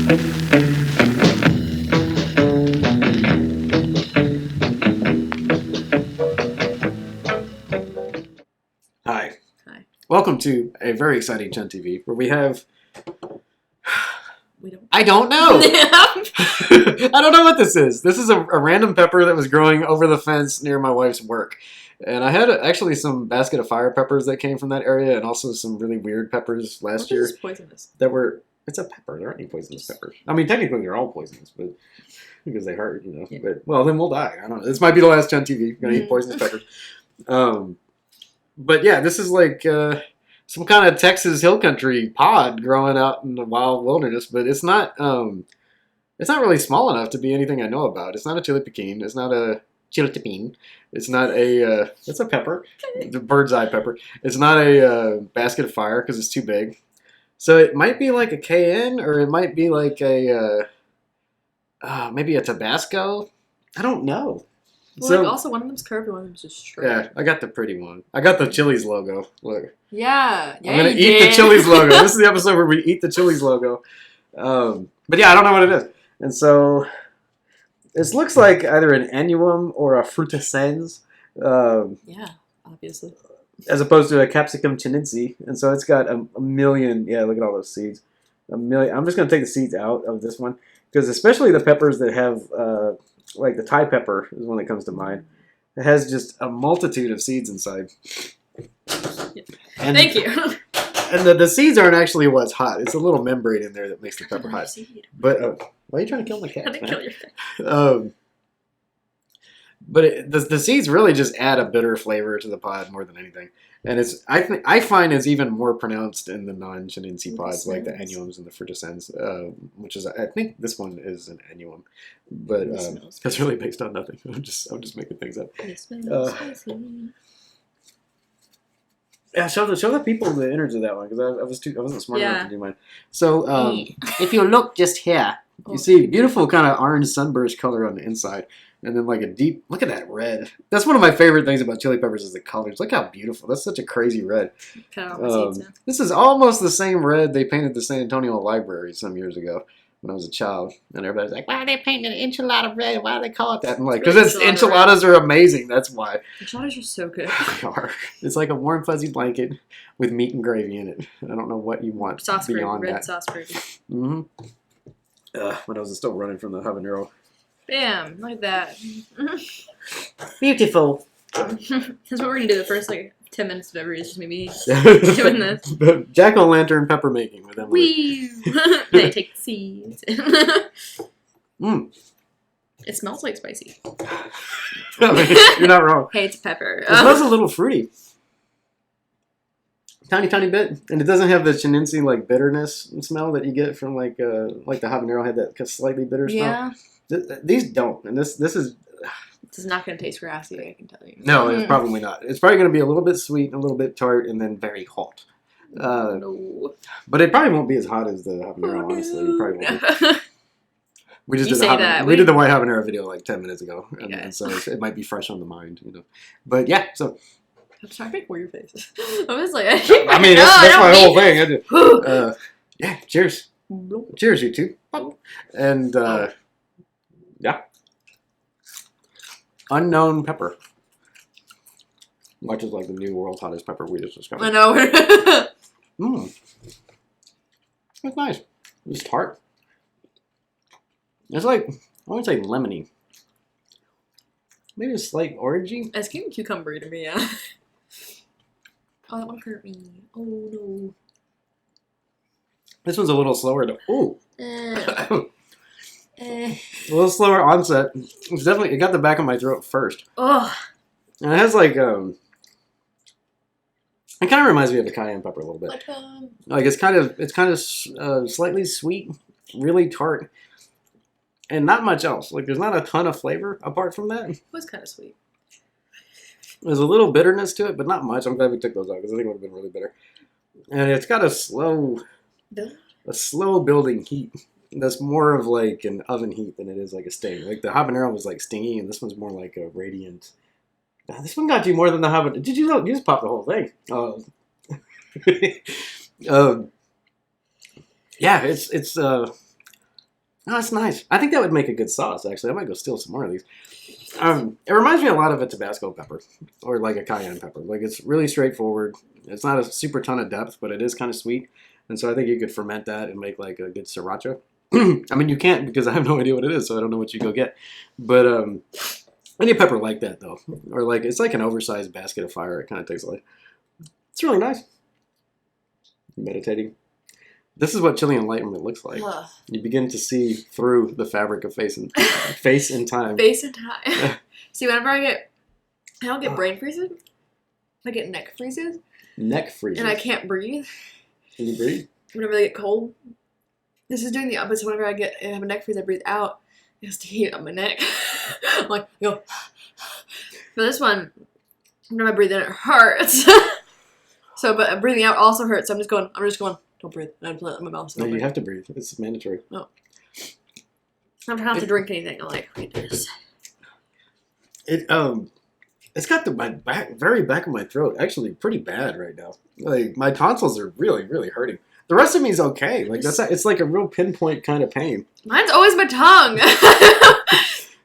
Hi. Welcome to a very exciting ChunnTV where we have... I don't know! I don't know what this is. This is a random pepper that was growing over the fence near my wife's work. And I had actually some basket of fire peppers that came from that area and also some really weird peppers last year. What is poisonous? That were... It's a pepper. There aren't any poisonous peppers. I mean, technically they're all poisonous, but... Because they hurt, you know. Yeah. But, well, then we'll die. I don't know. This might be the last ChunnTV. We're going to eat poisonous peppers. But yeah, this is like some kind of Texas hill country pod growing out in the wild wilderness. But it's not really small enough to be anything I know about. It's not a chili piquin. It's not a chili tapine. It's not a. It's a pepper, the bird's eye pepper. It's not a basket of fire because it's too big. So it might be like a Cayenne, or it might be like a maybe a Tabasco. I don't know. Well, So, like also one of them's curved and one of them's just straight. yeah, I got the pretty one. I got the Chili's logo. Look. Yeah. I'm going to eat the Chili's logo. This is the episode where we eat the Chili's logo. But yeah, I don't know what it is. And so, this looks like either an annuum or a frutescens. Yeah, obviously. As opposed to a capsicum chinense. And so it's got a million, yeah, look at all those seeds. A million. I'm just going to take the seeds out of this one. Because especially the peppers that have... like the Thai pepper is one that comes to mind. It has just a multitude of seeds inside. And, thank you. And the seeds aren't actually what's hot. It's a little membrane in there that makes the pepper hot. But why are you trying to kill my cat? I didn't kill your cat. But the seeds really just add a bitter flavor to the pod more than anything. And I find it's even more pronounced in the non-chinense pods, like the annuums and the frutescens, which is, I think this one is an annuum, but it's really based on nothing. I'm just making things up. Yeah, show the people the innards of that one because I wasn't smart enough to do mine. So if you look just here, you see beautiful kind of orange sunburst color on the inside. And then like a deep, look at that red. That's one of my favorite things about chili peppers is the colors. Look how beautiful. That's such a crazy red. This is almost the same red they painted the San Antonio Library some years ago when I was a child. And everybody's like, why are they painting an enchilada red? Why do they call it that? I'm like, because enchiladas are amazing. That's why. Enchiladas are so good. They are. It's like a warm fuzzy blanket with meat and gravy in it. I don't know what you want sauce beyond gravy, that. red sauce gravy. Mm-hmm. When I was still running from the habanero. Bam, like that. Beautiful. That's what we're gonna do the first like 10 minutes of every is just maybe doing this. Jack-o'-lantern pepper making with Emilee. They take the seeds. It smells like spicy. I mean, you're not wrong. Hey, it's pepper. It smells a little fruity. Tiny, tiny bit. And it doesn't have the chinense like bitterness smell that you get from like the habanero had that slightly bitter smell. Yeah. These don't, and this is... This is not going to taste grassy, I can tell you. No, it's probably not. It's probably going to be a little bit sweet, and a little bit tart, and then very hot. No. But it probably won't be as hot as the habanero, honestly. It probably won't be. We just did the white habanero video like 10 minutes ago, and so it might be fresh on the mind, you know. But yeah, so... I'm trying to make more your face. I was like... I mean, that's my whole thing. Yeah, cheers. Cheers, you two. And... yeah. Unknown pepper. Much as like the new world's hottest pepper we just discovered. I know. That's nice. It's tart. It's like, I wouldn't say lemony. Maybe a slight orangey. It's getting cucumbery to me, yeah. Oh, that one hurt me. Oh, no. This one's a little slower to... Ooh. A little slower onset. It's definitely, it got the back of my throat first. Ugh. And it has like, it kind of reminds me of a cayenne pepper a little bit. Like it's kind of slightly sweet, really tart, and not much else. Like there's not a ton of flavor apart from that. It was kind of sweet. There's a little bitterness to it, but not much. I'm glad we took those out because I think it would have been really bitter. And it's got a slow building heat. That's more of like an oven heat than it is like a sting. Like the habanero was like stingy, and this one's more like a radiant. This one got you more than the habanero. Did you look? You just popped the whole thing. Yeah, it's Oh, that's nice. I think that would make a good sauce, actually. I might go steal some more of these. It reminds me a lot of a Tabasco pepper or like a Cayenne pepper. Like it's really straightforward. It's not a super ton of depth, but it is kind of sweet. And so I think you could ferment that and make like a good Sriracha. I mean, you can't because I have no idea what it is, so I don't know what you go get. But any pepper like that, though. Or like, it's like an oversized basket of fire. It kind of tastes like. It's really nice. Meditating. This is what chili enlightenment looks like. Ugh. You begin to see through the fabric of face and time. Face and time. See, whenever I don't get brain freezes. I get neck freezes. Neck freezes. And I can't breathe. Can you breathe? Whenever I get cold. This is doing the opposite. Whenever I have a neck freeze, I breathe out. It has to heat on my neck. I'm like, yo. For this one, whenever I breathe in, it hurts. So, but breathing out also hurts. So I'm just going. Don't breathe. And I put it in my mouth. So no, you have to breathe. It's mandatory. Oh. I'm trying not to drink anything. I'm like, read this. It's got my very back of my throat actually pretty bad right now. Like my tonsils are really, really hurting. The rest of me is okay. Like it's like a real pinpoint kind of pain. Mine's always my tongue.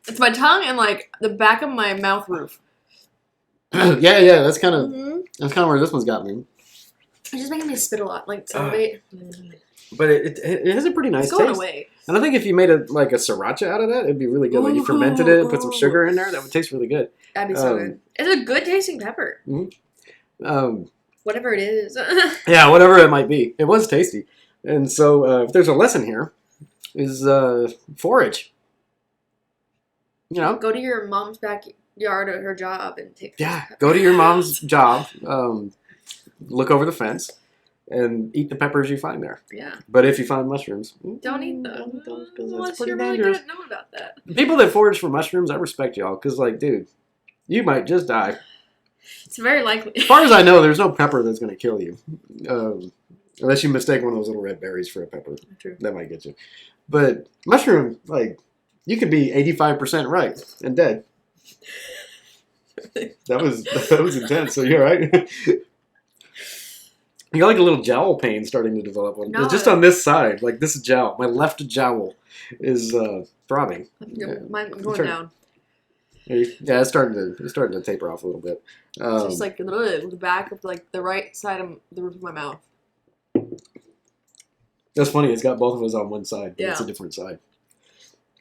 It's my tongue and like the back of my mouth roof. yeah. That's kind of where this one's got me. It's just making me spit a lot, like salivate. But it has a pretty nice taste. Away. And I think if you made a Sriracha out of that, it'd be really good. Like you fermented it and put some sugar in there, that would taste really good. That'd be so good. It's a good tasting pepper. Mm-hmm. Whatever it is. Yeah, whatever it might be. It was tasty. And so if there's a lesson here, is forage. You know? Go to your mom's backyard at her job and take go to your mom's job. Look over the fence. And eat the peppers you find there. Yeah. But if you find mushrooms, don't eat them. Because that's pretty really dangerous. Know about that. People that forage for mushrooms, I respect y'all. Because, like, dude, you might just die. It's very likely. As far as I know, there's no pepper that's going to kill you. Unless you mistake one of those little red berries for a pepper. True. That might get you. But mushroom, like, you could be 85% right and dead. That was intense. So you're right. You got like a little jowl pain starting to develop on just on this side, like this jowl. My left jowl is throbbing. Mine going down. Yeah, it's starting to taper off a little bit. It's just like the back of like the right side of the roof of my mouth. That's funny. It's got both of us on one side. But it's a different side.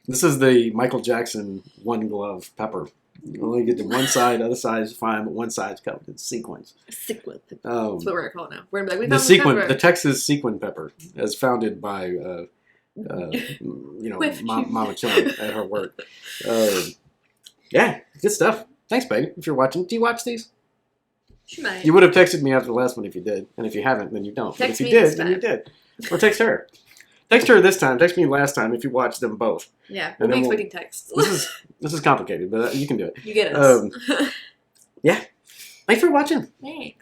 This is the Michael Jackson one glove pepper. You only get to one side, the other side is fine, but one side's covered in sequins. Sequin. That's what we're gonna call it now. We're gonna be like, the Texas sequin pepper, as founded by Mama Chun at her work. Yeah, good stuff. Thanks, baby. If you're watching, do you watch these? She might. You would have texted me after the last one if you did, and if you haven't, then you don't. But if you did, then you did. Or text her. Text her this time. Text me last time if you watched them both. Yeah, we'll be expecting texts. This is complicated, but you can do it. You get us. Yeah. Thanks for watching.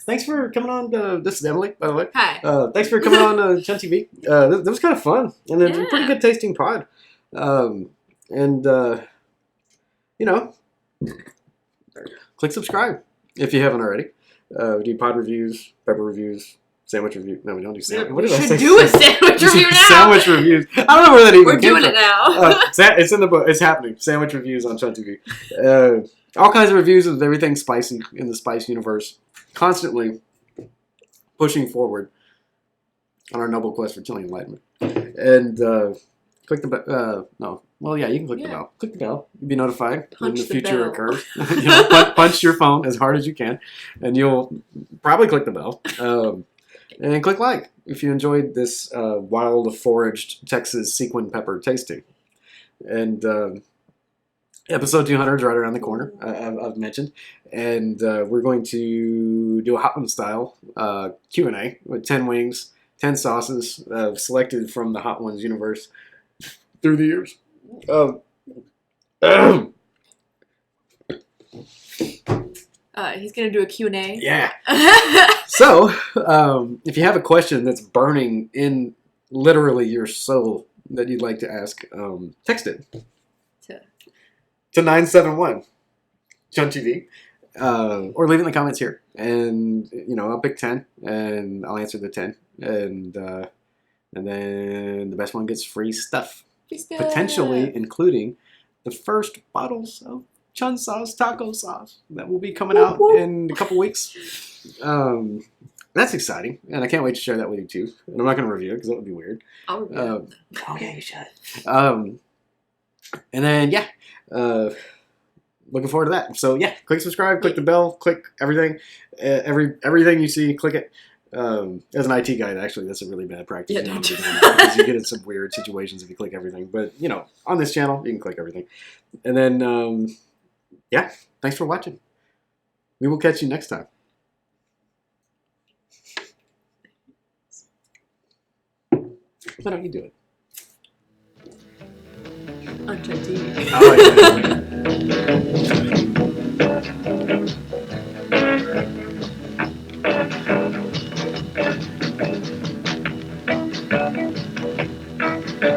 Thanks for coming on. This is Emilee, by the way. Hi. Thanks for coming on ChunnTV. That was kind of fun, and it's a pretty good tasting pod. Click subscribe if you haven't already. We do pod reviews, pepper reviews. Sandwich review. No, we don't do sandwich. What did I say? We should do a sandwich review now. Sandwich reviews. I don't know where that even We're doing it now. It's in the book. It's happening. Sandwich reviews on ChunnTV. All kinds of reviews of everything spicy in the spice universe. Constantly pushing forward on our noble quest for chili enlightenment. And click the bell. No. Well, yeah, you can click the bell. Click the bell. You'll be notified when the future occurs. Punch your phone as hard as you can, and you'll probably click the bell. And click like if you enjoyed this wild foraged Texas sequin pepper tasting. And episode 200 is right around the corner, I've mentioned. And we're going to do a Hot One style Q&A with 10 wings, 10 sauces selected from the Hot Ones universe through the years. He's going to do a Q&A. Yeah. So, if you have a question that's burning in literally your soul that you'd like to ask, text it to 971 ChunnTV, or leave it in the comments here. And, I'll pick 10, and I'll answer the 10. And then the best one gets free stuff. potentially including the first bottles of Chun sauce, taco sauce that will be coming out in a couple weeks. That's exciting, and I can't wait to share that with you too. And I'm not going to review it because that would be weird. I'll review it. Okay, you should. And then looking forward to that. So yeah, click subscribe, click the bell, click everything, everything you see, click it. As an IT guy, actually, that's a really bad practice. Yeah, because you get in some weird situations if you click everything. But on this channel, you can click everything. And then thanks for watching. We will catch you next time. Why don't you do it? On ChunnTV. Oh, yeah.